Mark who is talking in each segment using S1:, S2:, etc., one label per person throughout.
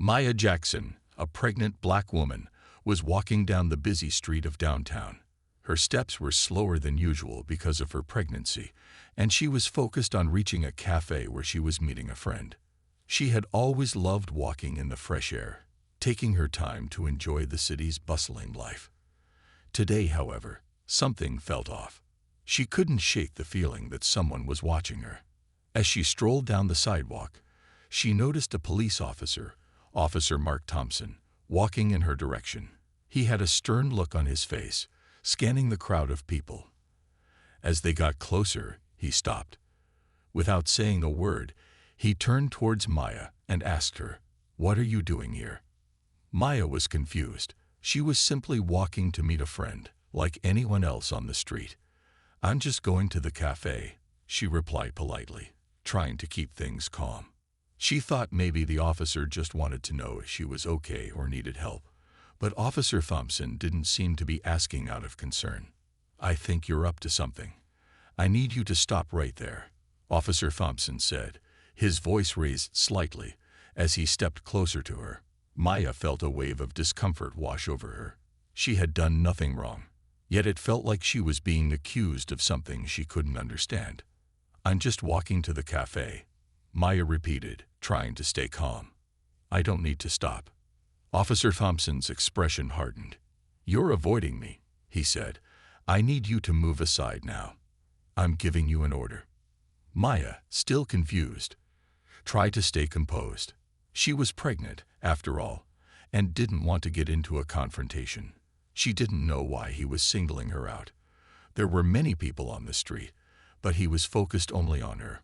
S1: Maya Jackson, a pregnant black woman, was walking down the busy street of downtown. Her steps were slower than usual because of her pregnancy, and she was focused on reaching a cafe where she was meeting a friend. She had always loved walking in the fresh air, taking her time to enjoy the city's bustling life. Today, however, something felt off. She couldn't shake the feeling that someone was watching her. As she strolled down the sidewalk, she noticed a police officer, Officer Mark Thompson, walking in her direction. He had a stern look on his face, scanning the crowd of people. As they got closer, he stopped. Without saying a word, he turned towards Maya and asked her, "What are you doing here?" Maya was confused. She was simply walking to meet a friend, like anyone else on the street. "I'm just going to the cafe," she replied politely, trying to keep things calm. She thought maybe the officer just wanted to know if she was okay or needed help. But Officer Thompson didn't seem to be asking out of concern. "I think you're up to something. I need you to stop right there," Officer Thompson said, his voice raised slightly as he stepped closer to her. Maya felt a wave of discomfort wash over her. She had done nothing wrong, yet it felt like she was being accused of something she couldn't understand. "I'm just walking to the cafe," Maya repeated, trying to stay calm. "I don't need to stop." Officer Thompson's expression hardened. "You're avoiding me," he said. "I need you to move aside now. I'm giving you an order." Maya, still confused, tried to stay composed. She was pregnant, after all, and didn't want to get into a confrontation. She didn't know why he was singling her out. There were many people on the street, but he was focused only on her.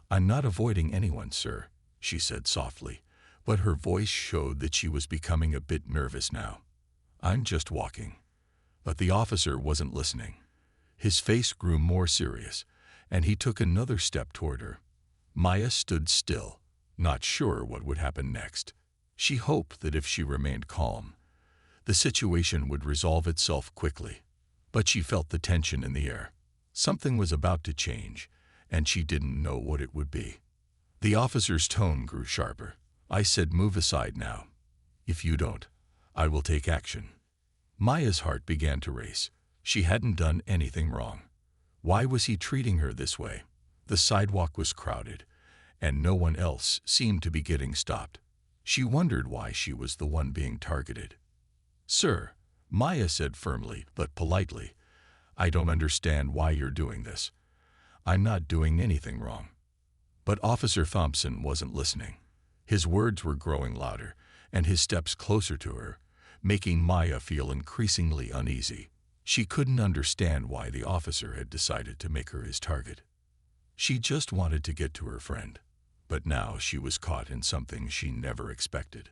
S1: "I'm not avoiding anyone, sir," she said softly, but her voice showed that she was becoming a bit nervous now. "I'm just walking." But the officer wasn't listening. His face grew more serious, and he took another step toward her. Maya stood still, not sure what would happen next. She hoped that if she remained calm, the situation would resolve itself quickly. But she felt the tension in the air. Something was about to change, and she didn't know what it would be. The officer's tone grew sharper. "I said move aside now. If you don't, I will take action." Maya's heart began to race. She hadn't done anything wrong. Why was he treating her this way? The sidewalk was crowded, and no one else seemed to be getting stopped. She wondered why she was the one being targeted. "Sir," Maya said firmly but politely, "I don't understand why you're doing this. I'm not doing anything wrong." But Officer Thompson wasn't listening. His words were growing louder, and his steps closer to her, making Maya feel increasingly uneasy. She couldn't understand why the officer had decided to make her his target. She just wanted to get to her friend, but now she was caught in something she never expected.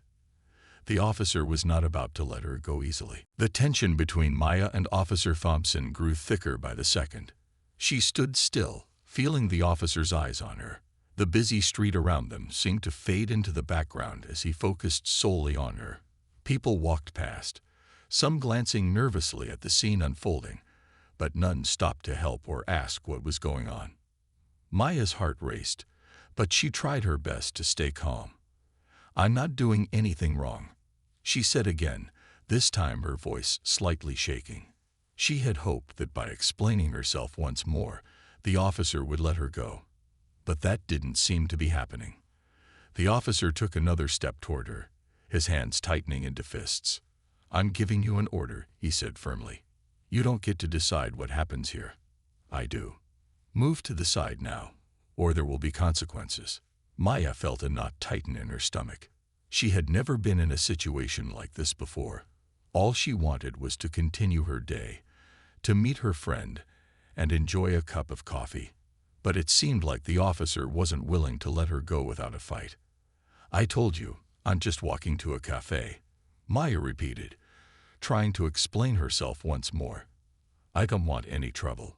S1: The officer was not about to let her go easily. The tension between Maya and Officer Thompson grew thicker by the second. She stood still, feeling the officer's eyes on her. The busy street around them seemed to fade into the background as he focused solely on her. People walked past, some glancing nervously at the scene unfolding, but none stopped to help or ask what was going on. Maya's heart raced, but she tried her best to stay calm. "I'm not doing anything wrong," she said again, this time her voice slightly shaking. She had hoped that by explaining herself once more, the officer would let her go. But that didn't seem to be happening. The officer took another step toward her, his hands tightening into fists. "I'm giving you an order," he said firmly. "You don't get to decide what happens here. I do. Move to the side now, or there will be consequences." Maya felt a knot tighten in her stomach. She had never been in a situation like this before. All she wanted was to continue her day, to meet her friend, and enjoy a cup of coffee. But it seemed like the officer wasn't willing to let her go without a fight. "I told you, I'm just walking to a cafe," Maya repeated, trying to explain herself once more. "I don't want any trouble."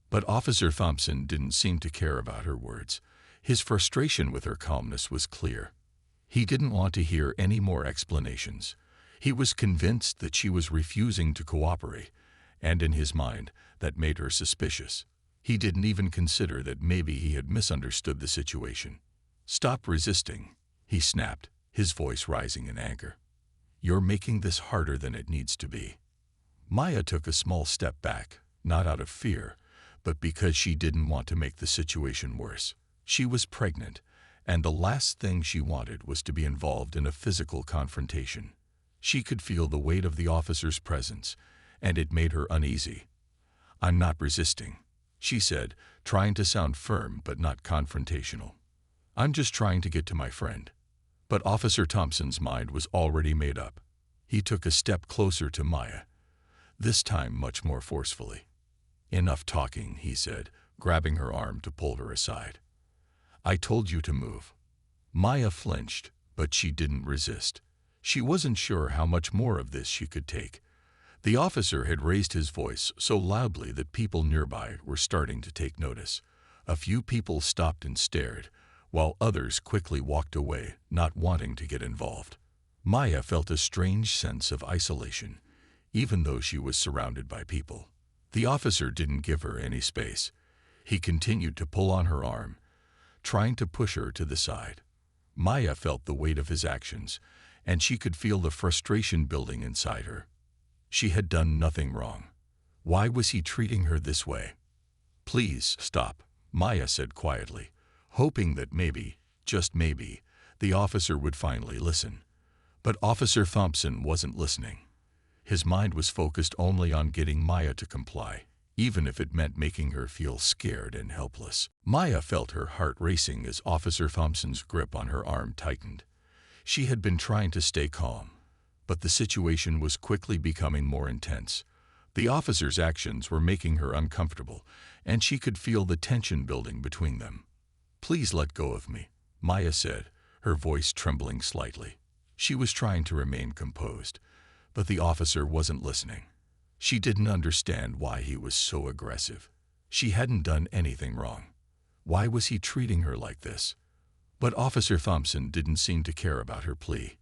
S1: But Officer Thompson didn't seem to care about her words. His frustration with her calmness was clear. He didn't want to hear any more explanations. He was convinced that she was refusing to cooperate, and in his mind, that made her suspicious. He didn't even consider that maybe he had misunderstood the situation. "Stop resisting," he snapped. his voice rising in anger. "You're making this harder than it needs to be." Maya took a small step back, not out of fear, but because she didn't want to make the situation worse. She was pregnant, and the last thing she wanted was to be involved in a physical confrontation. She could feel the weight of the officer's presence, and it made her uneasy. "I'm not resisting," she said, trying to sound firm but not confrontational. "I'm just trying to get to my friend." But Officer Thompson's mind was already made up. He took a step closer to Maya, this time much more forcefully. "Enough talking," he said, grabbing her arm to pull her aside. "I told you to move." Maya flinched, but she didn't resist. She wasn't sure how much more of this she could take. The officer had raised his voice so loudly that people nearby were starting to take notice. A few people stopped and stared, while others quickly walked away, not wanting to get involved. Maya felt a strange sense of isolation, even though she was surrounded by people. The officer didn't give her any space. He continued to pull on her arm, trying to push her to the side. Maya felt the weight of his actions, and she could feel the frustration building inside her. She had done nothing wrong. Why was he treating her this way? "Please stop," Maya said quietly, hoping that maybe, just maybe, the officer would finally listen. But Officer Thompson wasn't listening. His mind was focused only on getting Maya to comply, even if it meant making her feel scared and helpless. Maya felt her heart racing as Officer Thompson's grip on her arm tightened. She had been trying to stay calm, but the situation was quickly becoming more intense. The officer's actions were making her uncomfortable, and she could feel the tension building between them. "Please let go of me," Maya said, her voice trembling slightly. She was trying to remain composed, but the officer wasn't listening. She didn't understand why he was so aggressive. She hadn't done anything wrong. Why was he treating her like this? But Officer Thompson didn't seem to care about her plea.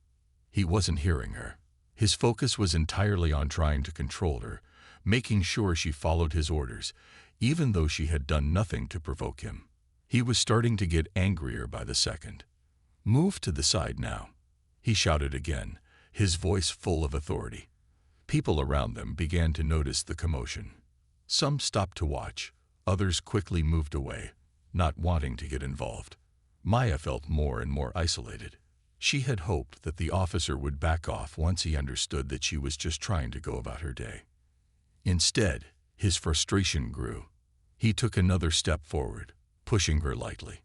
S1: He wasn't hearing her. His focus was entirely on trying to control her, making sure she followed his orders, even though she had done nothing to provoke him. He was starting to get angrier by the second. "Move to the side now," he shouted again, his voice full of authority. People around them began to notice the commotion. Some stopped to watch, others quickly moved away, not wanting to get involved. Maya felt more and more isolated. She had hoped that the officer would back off once he understood that she was just trying to go about her day. Instead, his frustration grew. He took another step forward, pushing her lightly.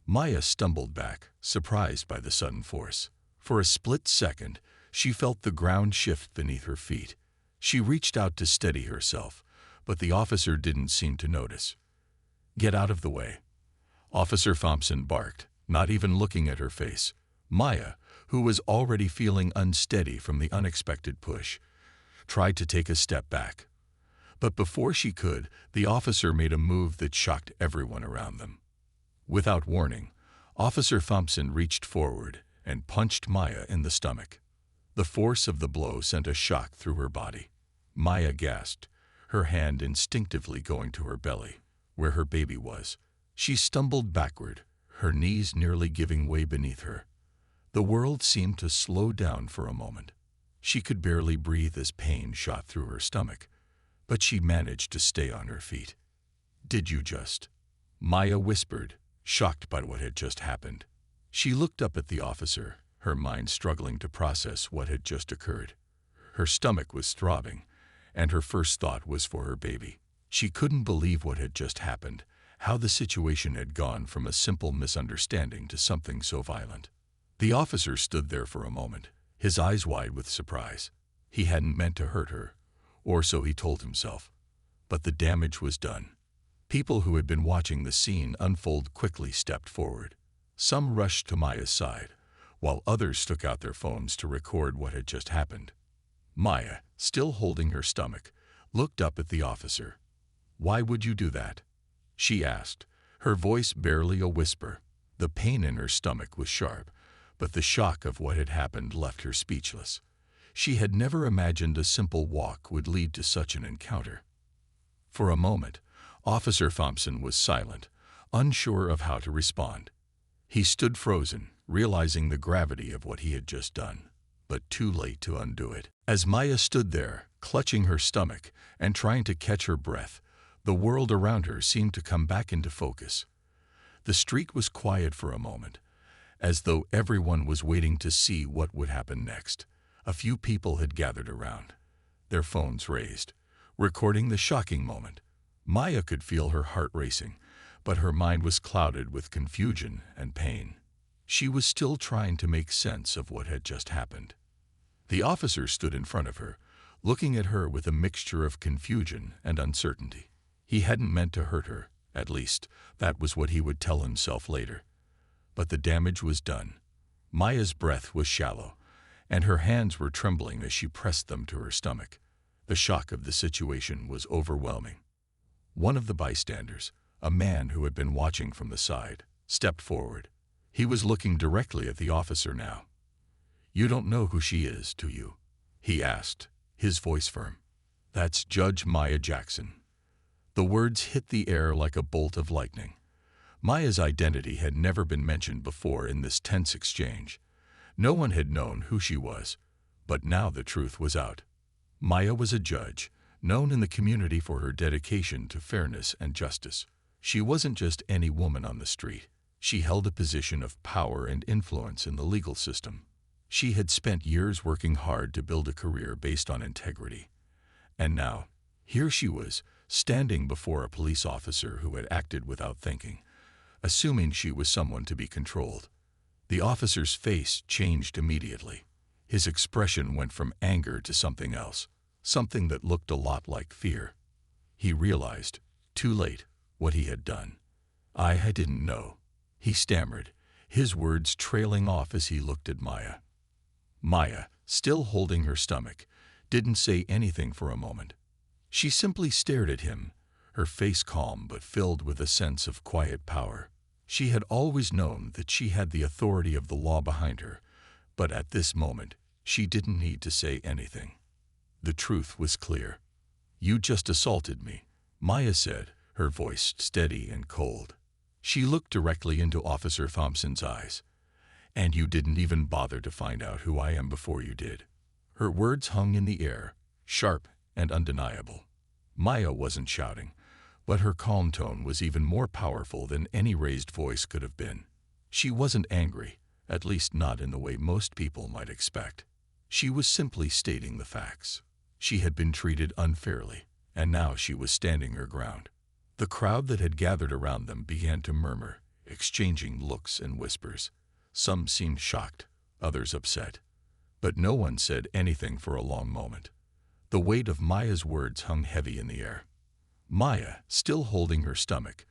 S1: Maya stumbled back, surprised by the sudden force. For a split second, she felt the ground shift beneath her feet. She reached out to steady herself, but the officer didn't seem to notice. "Get out of the way," Officer Thompson barked, not even looking at her face. Maya, who was already feeling unsteady from the unexpected push, tried to take a step back. But before she could, the officer made a move that shocked everyone around them. Without warning, Officer Thompson reached forward and punched Maya in the stomach. The force of the blow sent a shock through her body. Maya gasped, her hand instinctively going to her belly, where her baby was. She stumbled backward, her knees nearly giving way beneath her. The world seemed to slow down for a moment. She could barely breathe as pain shot through her stomach, but she managed to stay on her feet. "Did you just?" Maya whispered, shocked by what had just happened. She looked up at the officer, her mind struggling to process what had just occurred. Her stomach was throbbing, and her first thought was for her baby. She couldn't believe what had just happened, how the situation had gone from a simple misunderstanding to something so violent. The officer stood there for a moment, his eyes wide with surprise. He hadn't meant to hurt her, or so he told himself. But the damage was done. People who had been watching the scene unfold quickly stepped forward. Some rushed to Maya's side, while others took out their phones to record what had just happened. Maya, still holding her stomach, looked up at the officer. "Why would you do that?" she asked, her voice barely a whisper. The pain in her stomach was sharp, but the shock of what had happened left her speechless. She had never imagined a simple walk would lead to such an encounter. For a moment, Officer Thompson was silent, unsure of how to respond. He stood frozen, realizing the gravity of what he had just done, but too late to undo it. As Maya stood there, clutching her stomach and trying to catch her breath, the world around her seemed to come back into focus. The street was quiet for a moment, as though everyone was waiting to see what would happen next. A few people had gathered around, their phones raised, recording the shocking moment. Maya could feel her heart racing, but her mind was clouded with confusion and pain. She was still trying to make sense of what had just happened. The officer stood in front of her, looking at her with a mixture of confusion and uncertainty. He hadn't meant to hurt her, at least that was what he would tell himself later. But the damage was done. Maya's breath was shallow, and her hands were trembling as she pressed them to her stomach. The shock of the situation was overwhelming. One of the bystanders, a man who had been watching from the side, stepped forward. He was looking directly at the officer now. "You don't know who she is, do you?" he asked, his voice firm. "That's Judge Maya Jackson." The words hit the air like a bolt of lightning. Maya's identity had never been mentioned before in this tense exchange. No one had known who she was, but now the truth was out. Maya was a judge, known in the community for her dedication to fairness and justice. She wasn't just any woman on the street. She held a position of power and influence in the legal system. She had spent years working hard to build a career based on integrity. And now, here she was, standing before a police officer who had acted without thinking, assuming she was someone to be controlled. The officer's face changed immediately. His expression went from anger to something else, something that looked a lot like fear. He realized, too late, what he had done. "I didn't know," he stammered, his words trailing off as he looked at Maya. Maya, still holding her stomach, didn't say anything for a moment. She simply stared at him, her face calm but filled with a sense of quiet power. She had always known that she had the authority of the law behind her, but at this moment, she didn't need to say anything. The truth was clear. "You just assaulted me," Maya said, her voice steady and cold. She looked directly into Officer Thompson's eyes. "And you didn't even bother to find out who I am before you did." Her words hung in the air, sharp and undeniable. Maya wasn't shouting, but her calm tone was even more powerful than any raised voice could have been. She wasn't angry, at least not in the way most people might expect. She was simply stating the facts. She had been treated unfairly, and now she was standing her ground. The crowd that had gathered around them began to murmur, exchanging looks and whispers. Some seemed shocked, others upset. But no one said anything for a long moment. The weight of Maya's words hung heavy in the air. Maya, still holding her stomach,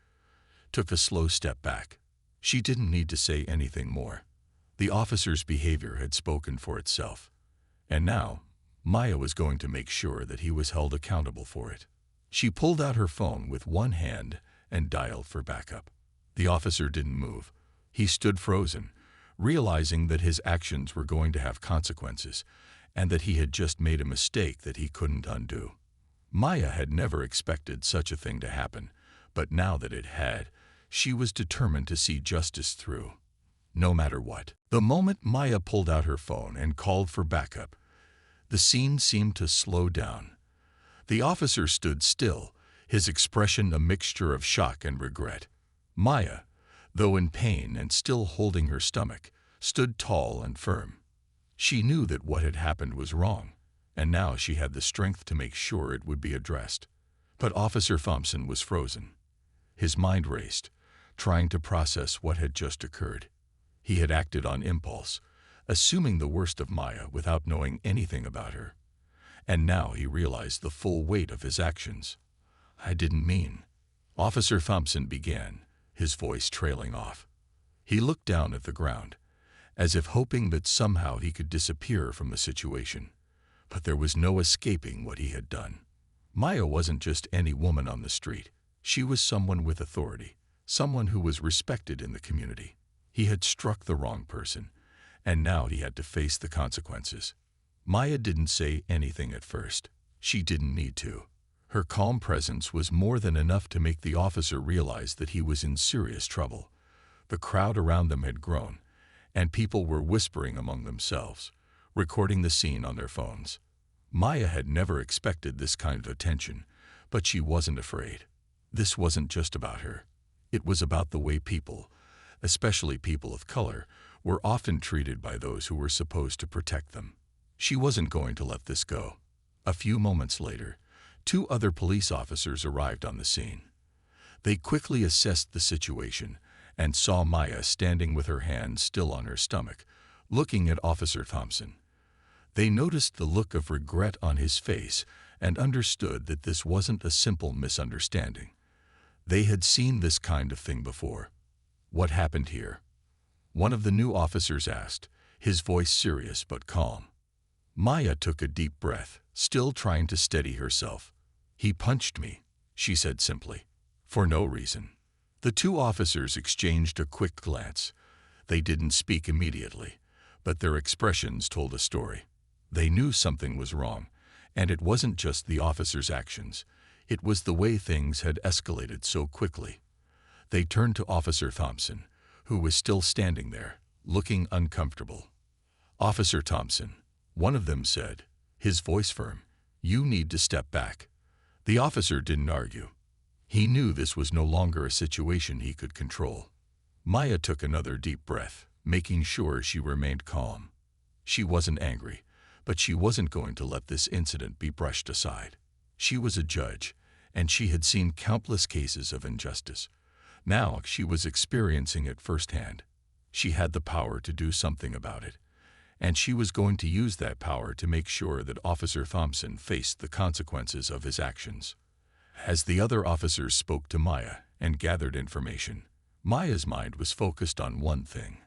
S1: took a slow step back. She didn't need to say anything more. The officer's behavior had spoken for itself. And now, Maya was going to make sure that he was held accountable for it. She pulled out her phone with one hand and dialed for backup. The officer didn't move. He stood frozen, realizing that his actions were going to have consequences, and that he had just made a mistake that he couldn't undo. Maya had never expected such a thing to happen, but now that it had, she was determined to see justice through, no matter what. The moment Maya pulled out her phone and called for backup, the scene seemed to slow down. The officer stood still, his expression a mixture of shock and regret. Maya, though in pain and still holding her stomach, stood tall and firm. She knew that what had happened was wrong, and now she had the strength to make sure it would be addressed. But Officer Thompson was frozen. His mind raced, trying to process what had just occurred. He had acted on impulse, assuming the worst of Maya without knowing anything about her. And now he realized the full weight of his actions. "I didn't mean," Officer Thompson began, his voice trailing off. He looked down at the ground, as if hoping that somehow he could disappear from the situation. But there was no escaping what he had done. Maya wasn't just any woman on the street. She was someone with authority, someone who was respected in the community. He had struck the wrong person, and now he had to face the consequences. Maya didn't say anything at first. She didn't need to. Her calm presence was more than enough to make the officer realize that he was in serious trouble. The crowd around them had grown, and people were whispering among themselves, recording the scene on their phones. Maya had never expected this kind of attention, but she wasn't afraid. This wasn't just about her. It was about the way people, especially people of color, were often treated by those who were supposed to protect them. She wasn't going to let this go. A few moments later, 2 other police officers arrived on the scene. They quickly assessed the situation and saw Maya standing with her hands still on her stomach, looking at Officer Thompson. They noticed the look of regret on his face and understood that this wasn't a simple misunderstanding. They had seen this kind of thing before. "What happened here?" one of the new officers asked, his voice serious but calm. Maya took a deep breath, still trying to steady herself. "He punched me," she said simply. "For no reason." The 2 officers exchanged a quick glance. They didn't speak immediately, but their expressions told a story. They knew something was wrong, and it wasn't just the officers' actions. It was the way things had escalated so quickly. They turned to Officer Thompson, who was still standing there, looking uncomfortable. "Officer Thompson," one of them said, his voice firm, "you need to step back." The officer didn't argue. He knew this was no longer a situation he could control. Maya took another deep breath, making sure she remained calm. She wasn't angry, but she wasn't going to let this incident be brushed aside. She was a judge, and she had seen countless cases of injustice. Now she was experiencing it firsthand. She had the power to do something about it, and she was going to use that power to make sure that Officer Thompson faced the consequences of his actions. As the other officers spoke to Maya and gathered information, Maya's mind was focused on one thing: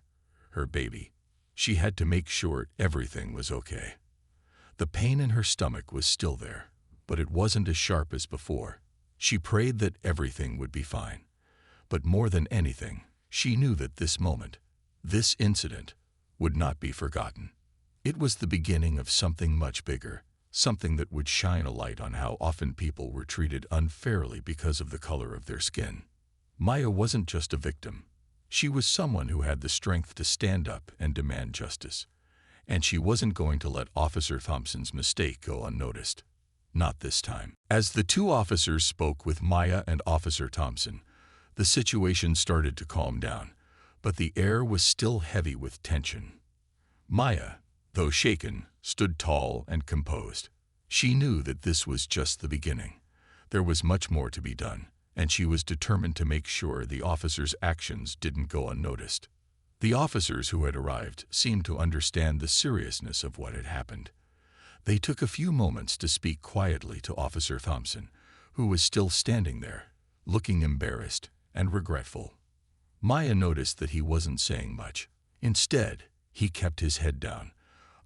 S1: her baby. She had to make sure everything was okay. The pain in her stomach was still there, but it wasn't as sharp as before. She prayed that everything would be fine. But more than anything, she knew that this moment, this incident, would not be forgotten. It was the beginning of something much bigger, something that would shine a light on how often people were treated unfairly because of the color of their skin. Maya wasn't just a victim. She was someone who had the strength to stand up and demand justice. And she wasn't going to let Officer Thompson's mistake go unnoticed. Not this time. As the 2 officers spoke with Maya and Officer Thompson, the situation started to calm down, but the air was still heavy with tension. Maya, though shaken, stood tall and composed. She knew that this was just the beginning. There was much more to be done, and she was determined to make sure the officers' actions didn't go unnoticed. The officers who had arrived seemed to understand the seriousness of what had happened. They took a few moments to speak quietly to Officer Thompson, who was still standing there, looking embarrassed and regretful. Maya noticed that he wasn't saying much. Instead, he kept his head down,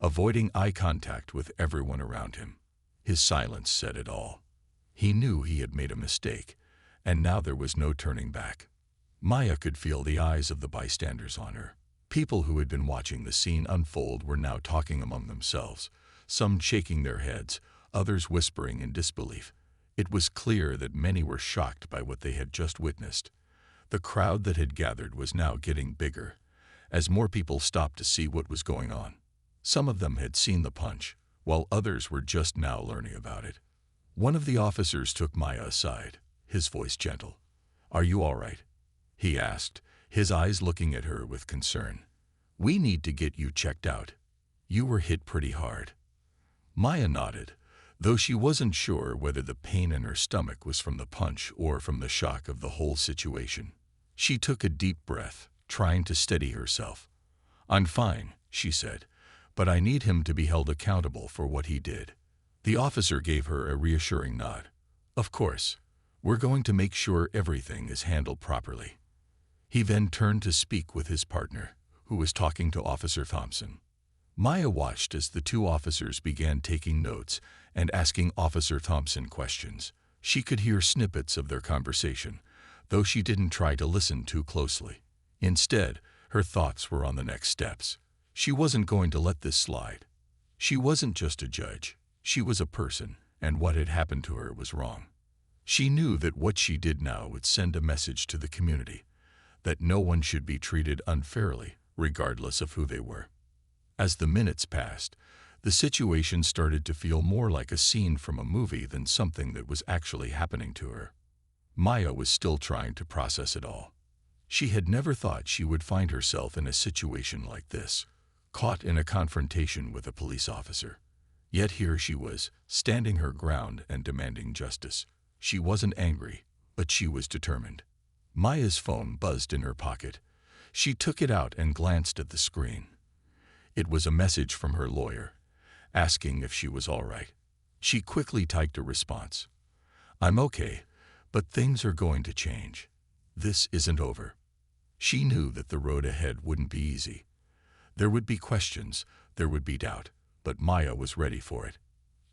S1: avoiding eye contact with everyone around him. His silence said it all. He knew he had made a mistake, and now there was no turning back. Maya could feel the eyes of the bystanders on her. People who had been watching the scene unfold were now talking among themselves, some shaking their heads, others whispering in disbelief. It was clear that many were shocked by what they had just witnessed. The crowd that had gathered was now getting bigger, as more people stopped to see what was going on. Some of them had seen the punch, while others were just now learning about it. One of the officers took Maya aside, his voice gentle. "Are you all right?" he asked, his eyes looking at her with concern. "We need to get you checked out. You were hit pretty hard." Maya nodded, though she wasn't sure whether the pain in her stomach was from the punch or from the shock of the whole situation. She took a deep breath, trying to steady herself. "I'm fine," she said, "but I need him to be held accountable for what he did." The officer gave her a reassuring nod. "Of course, we're going to make sure everything is handled properly." He then turned to speak with his partner, who was talking to Officer Thompson. Maya watched as the 2 officers began taking notes and asking Officer Thompson questions. She could hear snippets of their conversation, though she didn't try to listen too closely. Instead, her thoughts were on the next steps. She wasn't going to let this slide. She wasn't just a judge. She was a person, and what had happened to her was wrong. She knew that what she did now would send a message to the community, that no one should be treated unfairly, regardless of who they were. As the minutes passed, the situation started to feel more like a scene from a movie than something that was actually happening to her. Maya was still trying to process it all. She had never thought she would find herself in a situation like this, caught in a confrontation with a police officer. Yet here she was, standing her ground and demanding justice. She wasn't angry, but she was determined. Maya's phone buzzed in her pocket. She took it out and glanced at the screen. It was a message from her lawyer, asking if she was all right. She quickly typed a response. "I'm okay, but things are going to change. This isn't over." She knew that the road ahead wouldn't be easy. There would be questions, there would be doubt, but Maya was ready for it.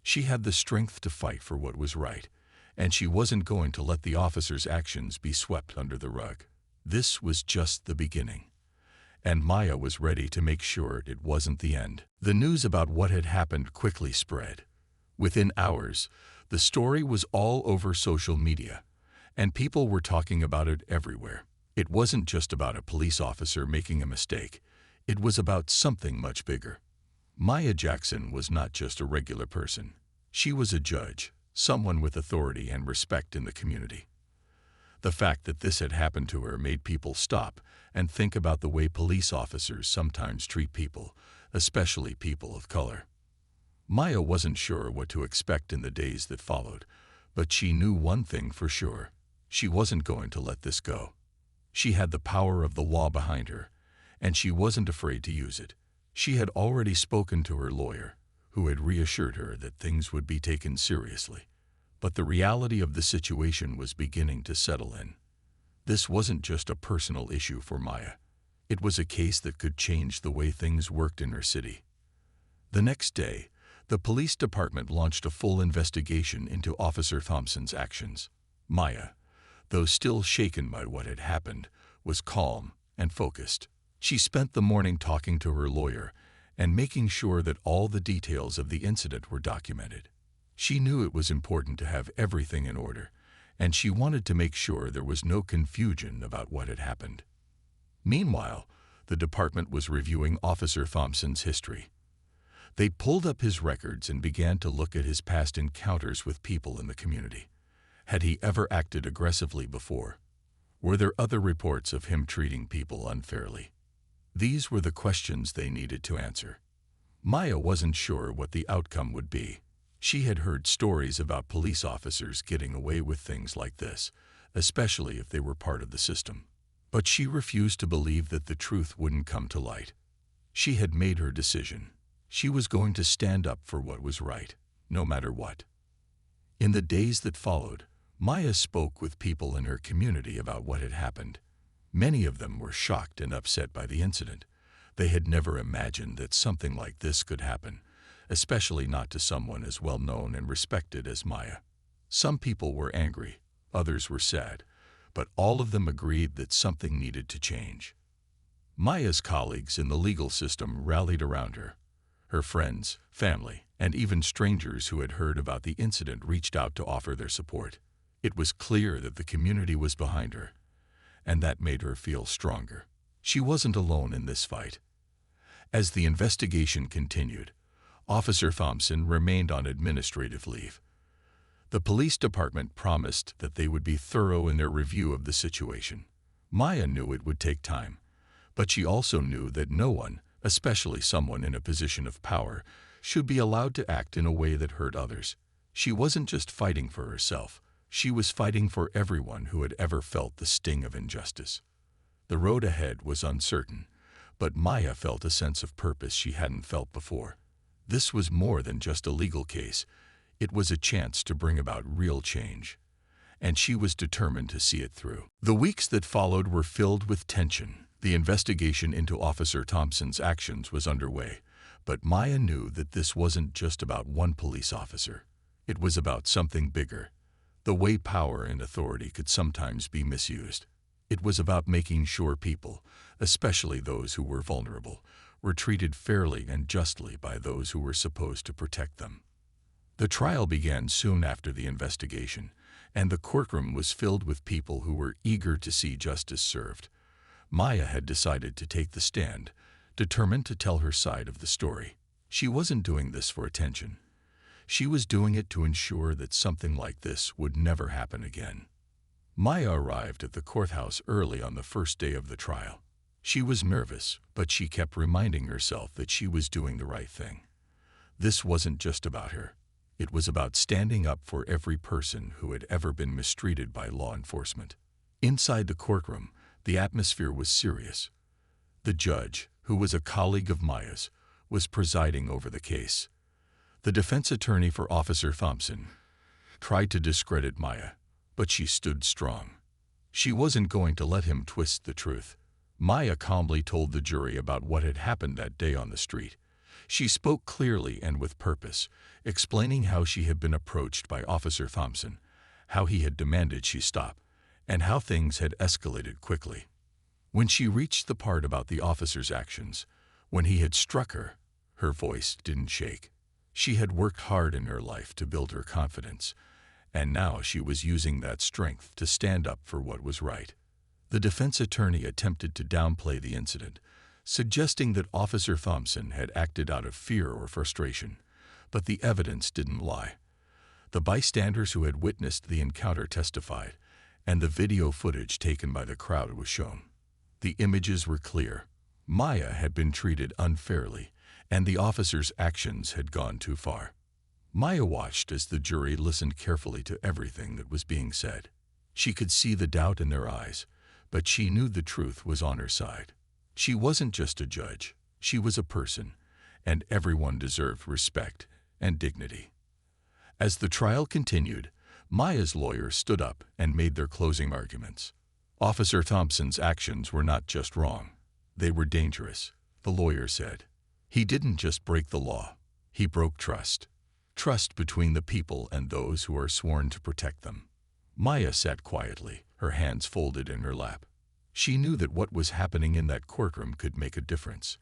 S1: She had the strength to fight for what was right, and she wasn't going to let the officer's actions be swept under the rug. This was just the beginning, and Maya was ready to make sure it wasn't the end. The news about what had happened quickly spread. Within hours, the story was all over social media, and people were talking about it everywhere. It wasn't just about a police officer making a mistake. It was about something much bigger. Maya Jackson was not just a regular person. She was a judge, someone with authority and respect in the community. The fact that this had happened to her made people stop and think about the way police officers sometimes treat people, especially people of color. Maya wasn't sure what to expect in the days that followed, but she knew one thing for sure. She wasn't going to let this go. She had the power of the law behind her, and she wasn't afraid to use it. She had already spoken to her lawyer, who had reassured her that things would be taken seriously. But the reality of the situation was beginning to settle in. This wasn't just a personal issue for Maya. It was a case that could change the way things worked in her city. The next day, the police department launched a full investigation into Officer Thompson's actions. Maya, though still shaken by what had happened, was calm and focused. She spent the morning talking to her lawyer and making sure that all the details of the incident were documented. She knew it was important to have everything in order, and she wanted to make sure there was no confusion about what had happened. Meanwhile, the department was reviewing Officer Thompson's history. They pulled up his records and began to look at his past encounters with people in the community. Had he ever acted aggressively before? Were there other reports of him treating people unfairly? These were the questions they needed to answer. Maya wasn't sure what the outcome would be. She had heard stories about police officers getting away with things like this, especially if they were part of the system. But she refused to believe that the truth wouldn't come to light. She had made her decision. She was going to stand up for what was right, no matter what. In the days that followed, Maya spoke with people in her community about what had happened. Many of them were shocked and upset by the incident. They had never imagined that something like this could happen, especially not to someone as well known and respected as Maya. Some people were angry, others were sad, but all of them agreed that something needed to change. Maya's colleagues in the legal system rallied around her. Her friends, family, and even strangers who had heard about the incident reached out to offer their support. It was clear that the community was behind her, and that made her feel stronger. She wasn't alone in this fight. As the investigation continued, Officer Thompson remained on administrative leave. The police department promised that they would be thorough in their review of the situation. Maya knew it would take time, but she also knew that no one, especially someone in a position of power, should be allowed to act in a way that hurt others. She wasn't just fighting for herself. She was fighting for everyone who had ever felt the sting of injustice. The road ahead was uncertain, but Maya felt a sense of purpose she hadn't felt before. This was more than just a legal case. It was a chance to bring about real change, and she was determined to see it through. The weeks that followed were filled with tension. The investigation into Officer Thompson's actions was underway, but Maya knew that this wasn't just about one police officer. It was about something bigger, the way power and authority could sometimes be misused. It was about making sure people, especially those who were vulnerable, were treated fairly and justly by those who were supposed to protect them. The trial began soon after the investigation, and the courtroom was filled with people who were eager to see justice served. Maya had decided to take the stand, determined to tell her side of the story. She wasn't doing this for attention. She was doing it to ensure that something like this would never happen again. Maya arrived at the courthouse early on the first day of the trial. She was nervous, but she kept reminding herself that she was doing the right thing. This wasn't just about her. It was about standing up for every person who had ever been mistreated by law enforcement. Inside the courtroom, the atmosphere was serious. The judge, who was a colleague of Maya's, was presiding over the case. The defense attorney for Officer Thompson tried to discredit Maya, but she stood strong. She wasn't going to let him twist the truth. Maya calmly told the jury about what had happened that day on the street. She spoke clearly and with purpose, explaining how she had been approached by Officer Thompson, how he had demanded she stop, and how things had escalated quickly. When she reached the part about the officer's actions, when he had struck her, her voice didn't shake. She had worked hard in her life to build her confidence, and now she was using that strength to stand up for what was right. The defense attorney attempted to downplay the incident, suggesting that Officer Thompson had acted out of fear or frustration, but the evidence didn't lie. The bystanders who had witnessed the encounter testified, and the video footage taken by the crowd was shown. The images were clear. Maya had been treated unfairly, and the officer's actions had gone too far. Maya watched as the jury listened carefully to everything that was being said. She could see the doubt in their eyes, but she knew the truth was on her side. She wasn't just a judge, she was a person, and everyone deserved respect and dignity. As the trial continued, Maya's lawyers stood up and made their closing arguments. Officer Thompson's actions were not just wrong, they were dangerous, the lawyer said. He didn't just break the law, he broke trust. Trust between the people and those who are sworn to protect them. Maya sat quietly, her hands folded in her lap. She knew that what was happening in that courtroom could make a difference.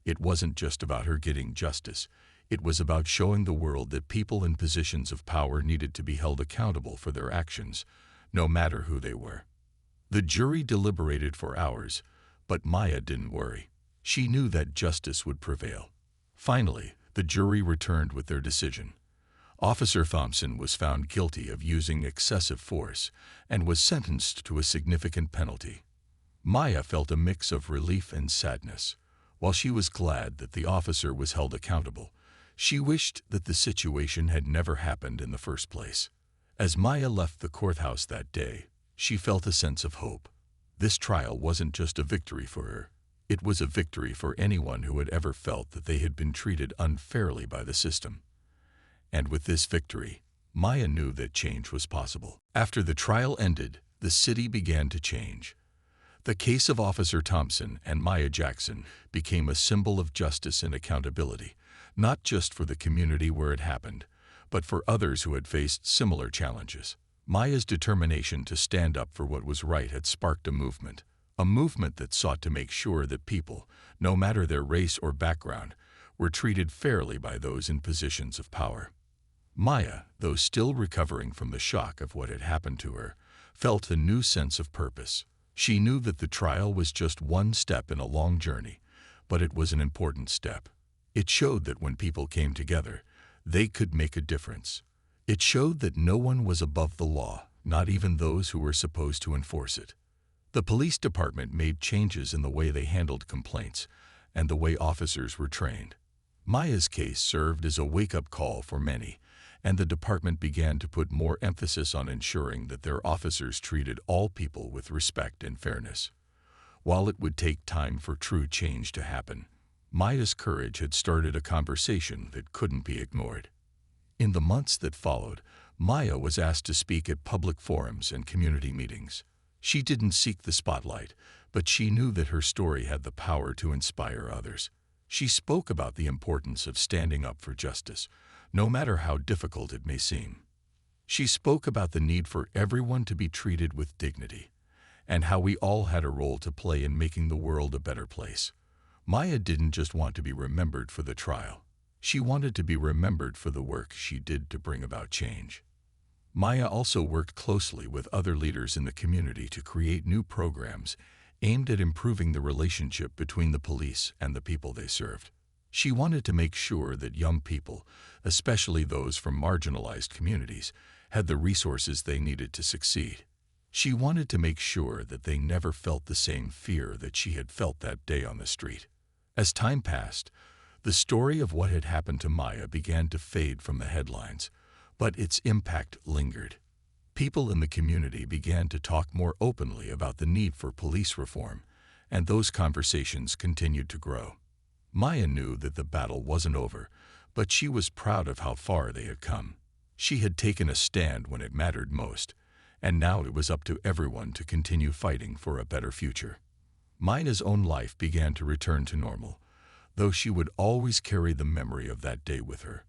S1: It wasn't just about her getting justice. It was about showing the world that people in positions of power needed to be held accountable for their actions, no matter who they were. The jury deliberated for hours, but Maya didn't worry. She knew that justice would prevail. Finally, the jury returned with their decision. Officer Thompson was found guilty of using excessive force and was sentenced to a significant penalty. Maya felt a mix of relief and sadness. While she was glad that the officer was held accountable, she wished that the situation had never happened in the first place. As Maya left the courthouse that day, she felt a sense of hope. This trial wasn't just a victory for her. It was a victory for anyone who had ever felt that they had been treated unfairly by the system. And with this victory, Maya knew that change was possible. After the trial ended, the city began to change. The case of Officer Thompson and Maya Jackson became a symbol of justice and accountability, not just for the community where it happened, but for others who had faced similar challenges. Maya's determination to stand up for what was right had sparked a movement that sought to make sure that people, no matter their race or background, were treated fairly by those in positions of power. Maya, though still recovering from the shock of what had happened to her, felt a new sense of purpose. She knew that the trial was just one step in a long journey, but it was an important step. It showed that when people came together, they could make a difference. It showed that no one was above the law, not even those who were supposed to enforce it. The police department made changes in the way they handled complaints and the way officers were trained. Maya's case served as a wake-up call for many, and the department began to put more emphasis on ensuring that their officers treated all people with respect and fairness. While it would take time for true change to happen, Maya's courage had started a conversation that couldn't be ignored. In the months that followed, Maya was asked to speak at public forums and community meetings. She didn't seek the spotlight, but she knew that her story had the power to inspire others. She spoke about the importance of standing up for justice, no matter how difficult it may seem. She spoke about the need for everyone to be treated with dignity, and how we all had a role to play in making the world a better place. Maya didn't just want to be remembered for the trial. She wanted to be remembered for the work she did to bring about change. Maya also worked closely with other leaders in the community to create new programs aimed at improving the relationship between the police and the people they served. She wanted to make sure that young people, especially those from marginalized communities, had the resources they needed to succeed. She wanted to make sure that they never felt the same fear that she had felt that day on the street. As time passed, the story of what had happened to Maya began to fade from the headlines, but its impact lingered. People in the community began to talk more openly about the need for police reform, and those conversations continued to grow. Maya knew that the battle wasn't over, but she was proud of how far they had come. She had taken a stand when it mattered most, and now it was up to everyone to continue fighting for a better future. Maya's own life began to return to normal, though she would always carry the memory of that day with her.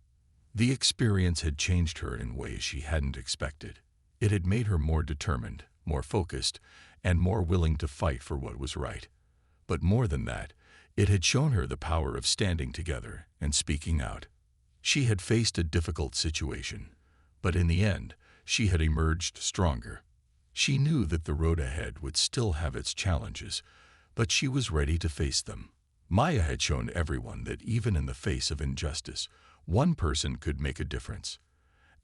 S1: The experience had changed her in ways she hadn't expected. It had made her more determined, more focused, and more willing to fight for what was right. But more than that, it had shown her the power of standing together and speaking out. She had faced a difficult situation, but in the end, she had emerged stronger. She knew that the road ahead would still have its challenges, but she was ready to face them. Maya had shown everyone that even in the face of injustice, one person could make a difference.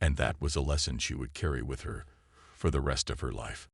S1: And that was a lesson she would carry with her for the rest of her life.